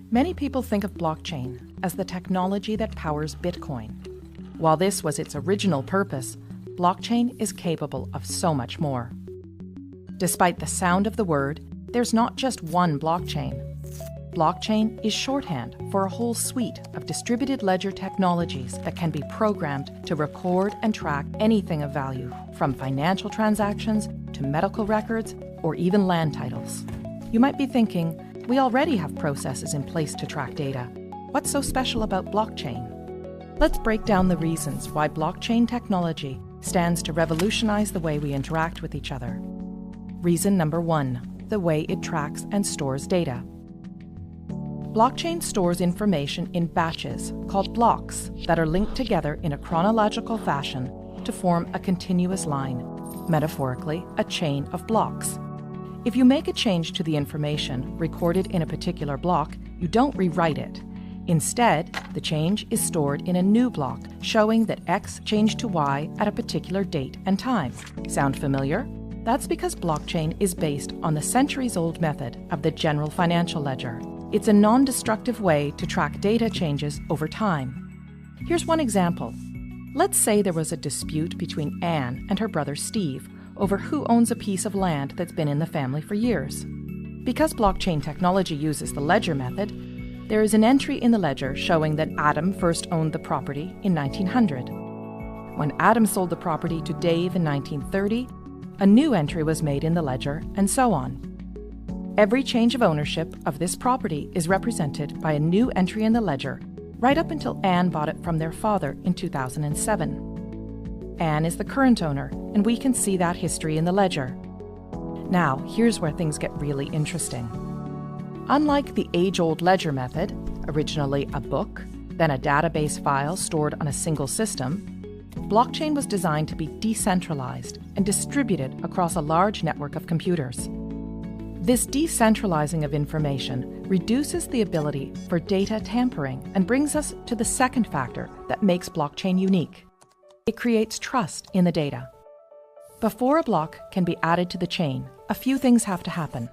Many people think of blockchain as the technology that powers Bitcoin. While this was its original purpose, blockchain is capable of so much more. Despite the sound of the word, there's not just one blockchain. Blockchain is shorthand for a whole suite of distributed ledger technologies that can be programmed to record and track anything of value, from financial transactions to medical records or even land titles. You might be thinking, we already have processes in place to track data. What's so special about blockchain? Let's break down the reasons why blockchain technology stands to revolutionize the way we interact with each other. Reason number 1, the way it tracks and stores data. Blockchain stores information in batches called blocks that are linked together in a chronological fashion to form a continuous line, metaphorically, a chain of blocks. If you make a change to the information recorded in a particular block, you don't rewrite it. Instead, the change is stored in a new block, showing that X changed to Y at a particular date and time. Sound familiar? That's because blockchain is based on the centuries-old method of the general financial ledger. It's a non-destructive way to track data changes over time. Here's one example. Let's say there was a dispute between Anne and her brother Steve over who owns a piece of land that's been in the family for years. Because blockchain technology uses the ledger method, there is an entry in the ledger showing that Adam first owned the property in 1900. When Adam sold the property to Dave in 1930, a new entry was made in the ledger, and so on. Every change of ownership of this property is represented by a new entry in the ledger, right up until Anne bought it from their father in 2007. Anne is the current owner, and we can see that history in the ledger. Now, here's where things get really interesting. Unlike the age-old ledger method, originally a book, then a database file stored on a single system, blockchain was designed to be decentralized and distributed across a large network of computers. This decentralizing of information reduces the ability for data tampering and brings us to the second factor that makes blockchain unique. It creates trust in the data. Before a block can be added to the chain, a few things have to happen.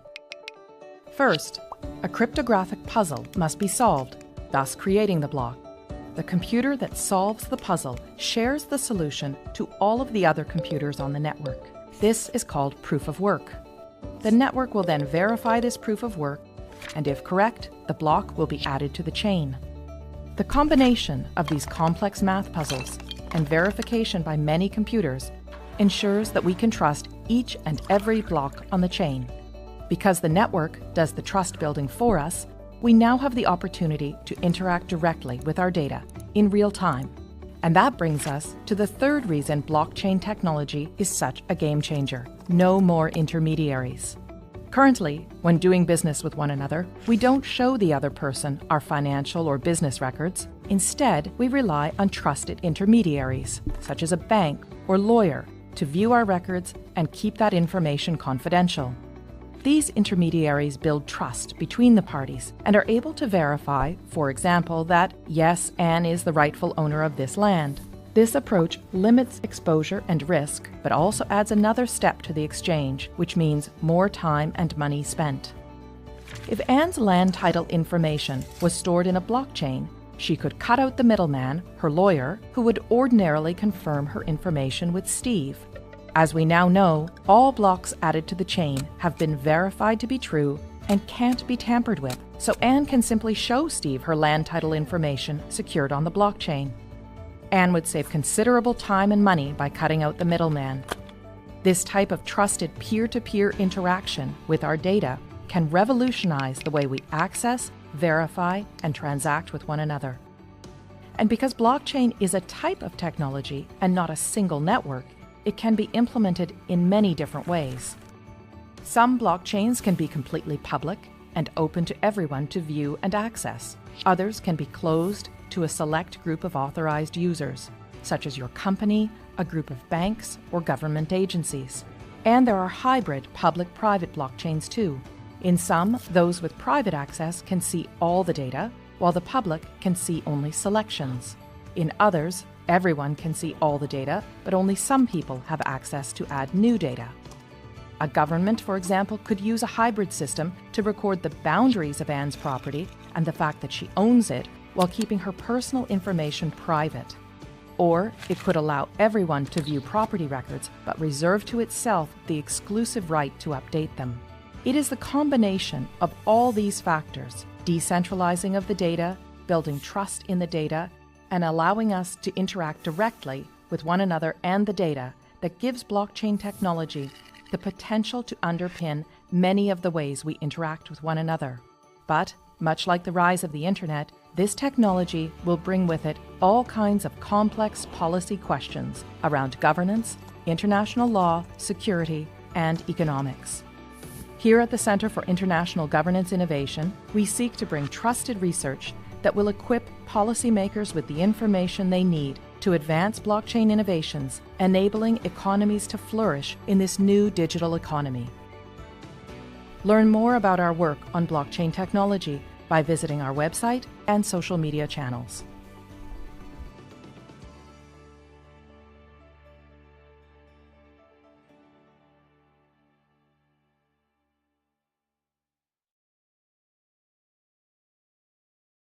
First, a cryptographic puzzle must be solved, thus creating the block. The computer that solves the puzzle shares the solution to all of the other computers on the network. This is called proof of work. The network will then verify this proof of work, and if correct, the block will be added to the chain. The combination of these complex math puzzles and verification by many computers ensures that we can trust each and every block on the chain. Because the network does the trust building for us, we now have the opportunity to interact directly with our data in real time. And that brings us to the third reason blockchain technology is such a game changer: no more intermediaries. Currently, when doing business with one another, we don't show the other person our financial or business records. Instead, we rely on trusted intermediaries, such as a bank or lawyer, to view our records and keep that information confidential. These intermediaries build trust between the parties and are able to verify, for example, that, yes, Anne is the rightful owner of this land. This approach limits exposure and risk, but also adds another step to the exchange, which means more time and money spent. If Anne's land title information was stored in a blockchain, she could cut out the middleman, her lawyer, who would ordinarily confirm her information with Steve. As we now know, all blocks added to the chain have been verified to be true and can't be tampered with, so Anne can simply show Steve her land title information secured on the blockchain. Anne would save considerable time and money by cutting out the middleman. This type of trusted peer-to-peer interaction with our data can revolutionize the way we access, verify, and transact with one another. And because blockchain is a type of technology and not a single network, it can be implemented in many different ways. Some blockchains can be completely public and open to everyone to view and access. Others can be closed to a select group of authorized users, such as your company, a group of banks, or government agencies. And there are hybrid public-private blockchains too. In some, those with private access can see all the data, while the public can see only selections. In others, Everyone can see all the data, but only some people have access to add new data. A government, for example, could use a hybrid system to record the boundaries of Anne's property and the fact that she owns it while keeping her personal information private. Or it could allow everyone to view property records but reserve to itself the exclusive right to update them. It is the combination of all these factors, decentralizing of the data, building trust in the data, and allowing us to interact directly with one another and the data, that gives blockchain technology the potential to underpin many of the ways we interact with one another. But, much like the rise of the internet, this technology will bring with it all kinds of complex policy questions around governance, international law, security, and economics. Here at the Centre for International Governance Innovation, we seek to bring trusted research that will equip policymakers with the information they need to advance blockchain innovations, enabling economies to flourish in this new digital economy. Learn more about our work on blockchain technology by visiting our website and social media channels.